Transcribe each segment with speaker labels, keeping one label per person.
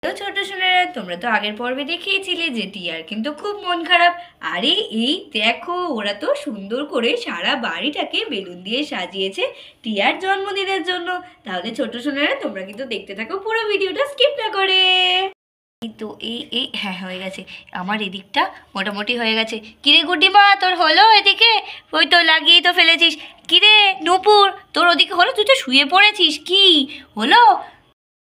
Speaker 1: তো ছোট সোনারা, তোমরা তো আগের পর্বে দেখিয়েছিলে যে টিয়ার কিন্তু খুব মন খারাপ। আরে এই দেখো, ওরা তো সুন্দর করে সারা বাড়িটাকে বেলুন দিয়ে সাজিয়েছে টিয়ার জন্মদিনের জন্য। তাহলে ছোট সোনারা, তোমরা কিন্তু দেখতে থাকো পুরো ভিডিওটা স্কিপ না করে। তো এই এই হ্যাঁ, হয়ে গেছে আমার এদিকটা, মোটামুটি হয়ে গেছে। কিরে গুড্ডিমা, তোর হলো এদিকে? ওই তো লাগিয়েই তো ফেলেছিস। কিরে নূপুর, তোর ওদিকে হলো? তুই তো শুয়ে পড়েছিস, কি হলো?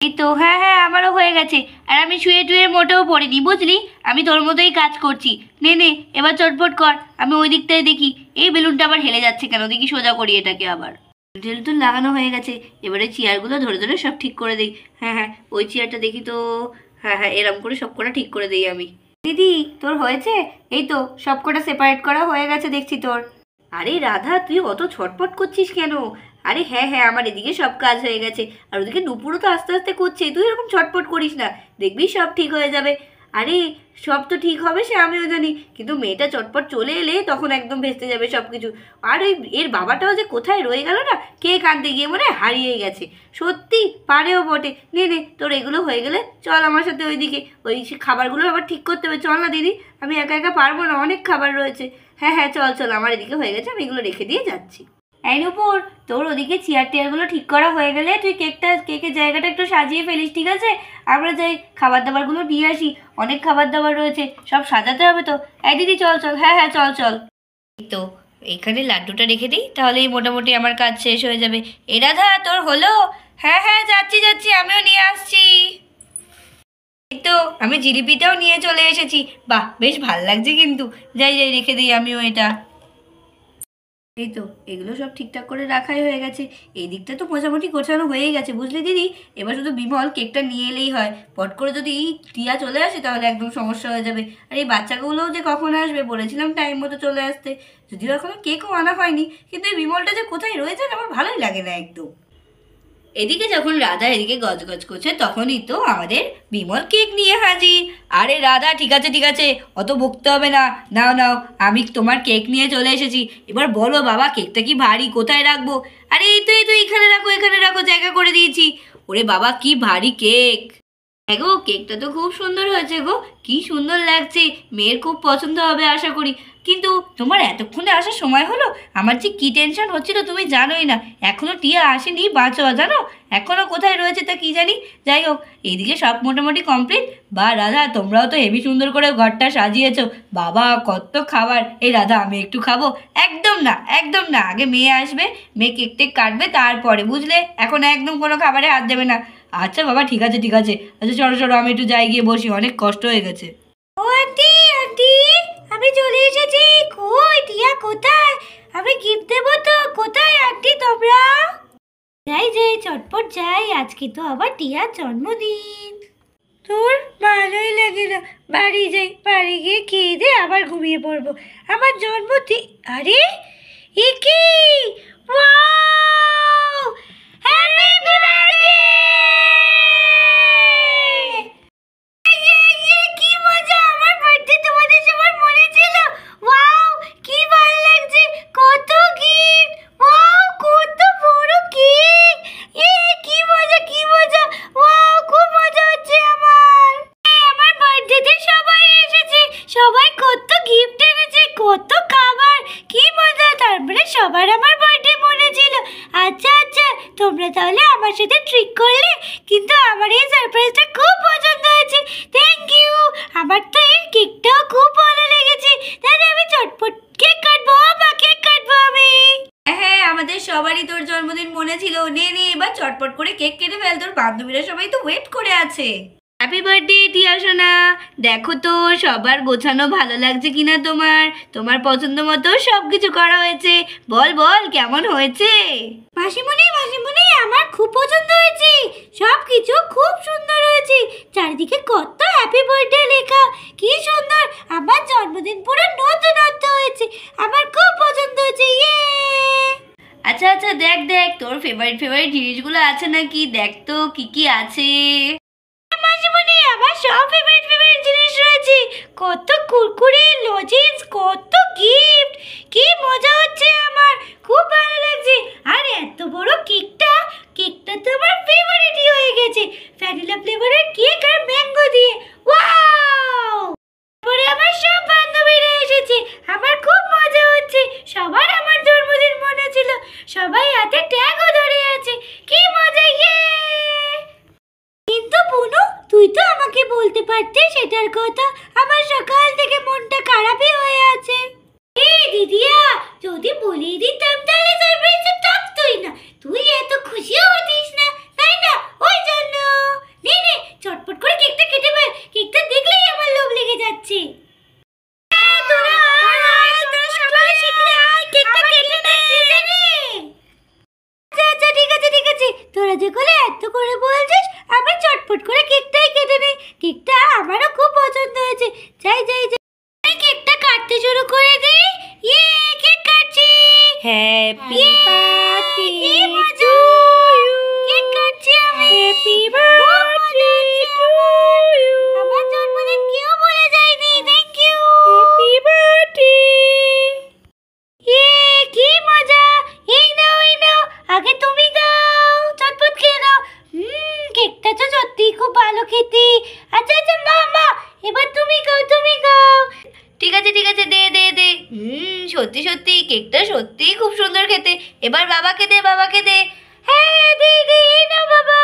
Speaker 1: এই তো হ্যাঁ হ্যাঁ, আমারও হয়ে গেছে। আর আমি শুয়ে টুয়ে মোটেও পড়িনি, বুঝলি? আমি তোর মতোই কাজ করছি। নে নে, এবার চটপট কর। আমি ওই দিকটায় দেখি এই বেলুনটা আবার হেলে যাচ্ছে কেন, দেখি সোজা করি এটাকে আবার। বেলুন লাগানো হয়ে গেছে, এবারে চেয়ারগুলো ধরে ধরে সব ঠিক করে দিই। হ্যাঁ হ্যাঁ, ওই চেয়ারটা দেখি তো। হ্যাঁ হ্যাঁ, এরম করে সব কটা ঠিক করে দিই আমি। দিদি, তোর হয়েছে? এই তো সব কটা সেপারেট করা হয়ে গেছে দেখছি তোর। আরে রাধা, তুই অত ছটপট করছিস কেন? আরে হ্যাঁ হ্যাঁ, আমার এদিকে সব কাজ হয়ে গেছে, আর ওদিকে নুপুরও তো আস্তে আস্তে করছে। তুই এরকম ছটপট করিস না, দেখবি সব ঠিক হয়ে যাবে। আরে সব তো ঠিক হবে সে আমিও জানি, কিন্তু মেয়েটা চটপট চলে এলে তখন একদম ভেস্তে যাবে সব কিছু। আর ওই এর বাবাটাও যে কোথায় রয়ে গেল না, কে কাঁদতে গিয়ে মনে হারিয়ে গেছে। সত্যি পারেও বটে। নে নে, তোর এগুলো হয়ে গেলে চল আমার সাথে ওইদিকে। ওই খাবারগুলো আবার ঠিক করতে হবে, চল না দিদি। আমি একা একা পারবো না, অনেক খাবার রয়েছে। হ্যাঁ হ্যাঁ, চল চল, আমার এদিকে হয়ে গেছে, আমি এগুলো রেখে দিয়ে যাচ্ছি। এই নূপুর, তোর ওদিকে চেয়ার টেয়ারগুলো ঠিক করা হয়ে গেলে তুই কেকের জায়গাটা একটু সাজিয়ে ফেলিস, ঠিক আছে? আমরা যাই খাবার দাবারগুলো নিয়ে আসি, অনেক খাবার দাবার রয়েছে, সব সাজাতে হবে তো। এই দিদি চল চল, হ্যাঁ হ্যাঁ চল চল। এই তো এইখানে লাড্ডুটা রেখে দিই, তাহলেই মোটামুটি আমার কাজ শেষ হয়ে যাবে। এ রাধা, তোর হলো? হ্যাঁ হ্যাঁ, যাচ্ছি যাচ্ছি, আমিও নিয়ে আসছি। এই তো আমি জিলিপিটাও নিয়ে চলে এসেছি। বাহ, বেশ ভাল লাগছে কিন্তু। যাই যাই, রেখে দিই আমিও এটা। এই তো এগুলো সব ঠিকঠাক করে রাখাই হয়ে গেছে। এই দিকটা তো মোটামুটি গোছানো হয়েই গেছে, বুঝলি দিদি? এবার শুধু বিমল কেকটা নিয়ে এলেই হয়। পট করে যদি টিয়া চলে আসে তাহলে একদম সমস্যা হয়ে যাবে। আর এই বাচ্চাগুলোও যে কখন আসবে, বলেছিলাম টাইম মতো চলে আসতে। যদিও এখনো কেকও আনা হয়নি, কিন্তু এই বিমলটা যে কোথায় রয়েছে আমার ভালোই লাগে না একদম। এদিকে যখন রাধা এদিকে গজগজ করছে, তখনই তো আমাদের বিমল কেক নিয়ে হাজির। আরে রাধা, ঠিক আছে ঠিক আছে, অত বকতে হবে না। নাও নাও, আমি তোমার কেক নিয়ে চলে এসেছি। এবার বলো বাবা, কেকটা কি ভারী? কোথায় রাখবো? আরে এই তো এখানে রাখো, এখানে রাখো, জায়গা করে দিয়েছি। ওরে বাবা, কি ভারী কেক! হ্যাঁ গো, কেকটা তো খুব সুন্দর হয়েছে গো, কি সুন্দর লাগছে। মেয়ের খুব পছন্দ হবে আশা করি। কিন্তু তোমার এতক্ষণে আসার সময় হলো? আমার যে কি টেনশন হচ্ছিল তুমি জানোই না। এখনো টিয়া আসেনি, বাঁচোয়া জানো, এখনো কোথায় রয়েছে তা কি জানি। যাই হোক, এইদিকে সব মোটামুটি কমপ্লিট। বা রাধা, তোমরাও তো হেভি সুন্দর করে ঘরটা সাজিয়েছো। বাবা, কত খাবার! এই রাধা, আমি একটু খাবো? একদম না, একদম না, আগে মেয়ে আসবে, মেয়ে কেক টেক কাটবে, তারপরে, বুঝলে? এখন একদম কোনো খাবারে হাত দেবে না। আচ্ছা বাবা, ঠিক আছে ঠিক আছে। আচ্ছা চলো চলো, আমি একটু যাই, গিয়ে বসি, অনেক কষ্ট হয়ে গেছে। ও আন্টি, আন্টি, আমি চলে এসেছি। কই টিয়া, কোথায়? আমি গিফট দেবো তো। কোথায় আন্টি তোমরা? যাই যাই, চটপট যাই, আজকে তো আবার টিয়ার জন্মদিন। তোর ভালোই লাগে না, বাড়ি যাই, বাড়ি গিয়ে খেয়ে দিয়ে আবার ঘুমিয়ে পড়বো। আমার জন্মদিন, আরে এ কি! Wow, happy birthday! কি মজা, আমার বার্থডে তোমাদের সবার মনে ছিল। ওয়াও, কি ভালো লাগছে, কত গিফট! ওয়াও, কত বড় কেক! কি মজা, কি মজা! ওয়াও, খুব মজা হচ্ছে আমার। আমার বার্থডেতে সবাই এসেছে, সবাই কত গিফট এনেছে, কত খাবার, কি মজা! তারপরে সবার আমার বার্থডে মনে ছিল। আচ্ছা আচ্ছা, তোমরা তাহলে আমার সাথে ট্রিক করলে, কিন্তু আমার এই সারপ্রাইজটা খুব পছন্দ হয়েছে। Thank you. আমার তো এই কেকটাও খুব ভালো লেগেছে। তাহলে আমি চটপট কেক কাটবো, বা কেক কাটবো আমি। হ্যাঁ, আমাদের সবারই তোর জন্মদিন মনে ছিল। নে নে, এবার চটপট করে কেক কেটে ফেল, তোর বান্ধবীরা সবাই তো ওয়েট করে আছে। হ্যাপি বার্থডে টিয়া সোনা। দেখো তো সবার গোছানো ভালো লাগছে কিনা তোমার? তোমার পছন্দ মতো সব কিছু করা হয়েছে। বল বল, কেমন হয়েছে? মাসিমণি মাসিমণি, আমার খুব পছন্দ হয়েছে, সব কিছু খুব সুন্দর হয়েছে। চারিদিকে কত হ্যাপি বার্থডে লেখা, কি সুন্দর! আমার জন্মদিন পুরো নতুনত্ব হয়েছে, আমার খুব পছন্দ হয়েছে। ইয়ে! আচ্ছা আচ্ছা, দেখ দেখ, তোর ফেভারিট ফেভারিট জিনিসগুলো আছে নাকি, দেখ তো কি কি আছে। মাসিমণি, আমার সব ফেভারিট ফেভারিট জিনিস রয়েছে, কত কুরকুরে, লজেন্স, কত গিফট, কি মজা হচ্ছে আমার, খুব ভালো লাগছে। আর এত বড় কেকটা, কেকটা তো আমার ফেভারিটই হয়ে গেছে। ভ্যানিলা ফ্লেভারের কেক আর ম্যাঙ্গো
Speaker 2: তুই তো আমাকে বলতে পারতিস সেটার কথা। আমার সকাল থেকে মনটা খারাপই হয়ে আছে। এই দিদিয়া, যদি বলেই দিতাম তাহলে সারপ্রাইজটা থাকতোই না। তুই এত খুশিও হতিস না, তাই না? ওই জন্য নে নে চটপট করে কেকটা কেটে ফেল। কেকটা দেখলেই আমার লোভ লেগে যাচ্ছে। তোরা সবাই শিখলে আয়, কেকটা কেটে নে। আচ্ছা ঠিক আছে ঠিক আছে, তোরা যে করে এত করে বলছিস, আমি চটপট করে কেকটাই কেটে নেই। কেকটা আমারও খুব পছন্দ হয়েছে। যাই যাই যাই, আমি কেকটা কাটতে শুরু করে দিই। ইয়ে, কেক কাটছি। Happy birthday to you. Cake কাটছি আমি। Happy birthday to you. আমার জন্মদিন কেউ ভুলে যায়নি। Thank you. Happy birthday. ইয়ে, কি মজা। এই নাও এই নাও, আগে তুমি খাও, চটপট খেয়ে নাও। কেকটা তো সত্যিই খুব ভালো খেতে। আচ্ছা আচ্ছা মা মা, এবার তুমি খাও তুমি খাও।
Speaker 1: ঠিক আছে দে দে দে। সত্যি সত্যি কেকটা সত্যিই খুব সুন্দর খেতে। এবার বাবাকে দে।
Speaker 2: হ্যাঁ দে দে, এই নাও বাবা।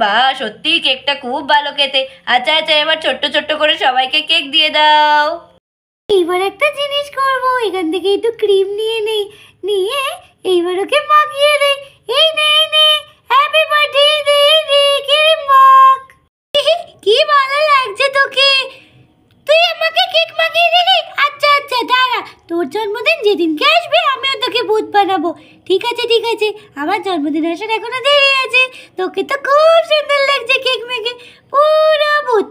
Speaker 1: বাহ, সত্যি কেকটা খুব ভালো খেতে। আচ্ছা এবার ছোট্ট ছোট্ট করে সবাইকে কেক দিয়ে দাও।
Speaker 2: এইবার একটা জিনিস করবো, এখান থেকে একটু ক্রিম নিয়ে নেই, নিয়ে এইবার ওকে মাখিয়ে দেই। এই নে এই নে, হ্যাপি বার্থডে দে দে, ক্রিম মাখ। কি ভালো লাগছে তোকে। তুই আমাকে কেক মাখিয়ে দিলি? আচ্ছা আচ্ছা দাঁড়া, তোর জন্মদিন যেদিনকে আসবে আমিও তোকে ভূত বানাবো। ঠিক আছে ঠিক আছে, আমার জন্মদিন আসার এখনো দেরি আছে। তোকে তো খুব সুন্দর লাগছে কেক মেখে, পুরো ভূত।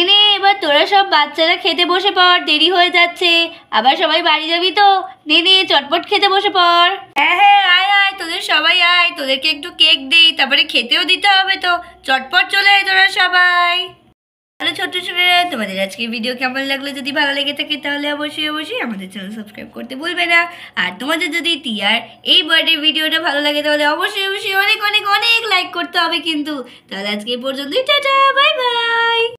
Speaker 1: নে এবার তোরা সব বাচ্চারা খেতে বসে পড়, দেরি হয়ে যাচ্ছে। আবার সবাই বাড়ি যাবি তো? নে চটপট খেতে বসে পড়। হ্যাঁ আয় তোদের সবাই আয়, তোদেরকে একটু কেক দেই, তারপরে খেতেও দিতে হবে তো। চটপট চলে আয় তোরা সবাই। তাহলে ছোট্ট ছোটরা, তোমাদের আজকে ভিডিও কেমন লাগলো? যদি ভালো লেগে থাকে তাহলে অবশ্যই আমাদের চ্যানেল সাবস্ক্রাইব করতে ভুলবে না। আর তোমাদের যদি টিয়ার এই বার্থডে ভিডিওটা ভালো লাগে তাহলে অবশ্যই অনেক অনেক অনেক লাইক করতে হবে কিন্তু। তাহলে আজকে এই পর্যন্তই, টাটা বাই বাই।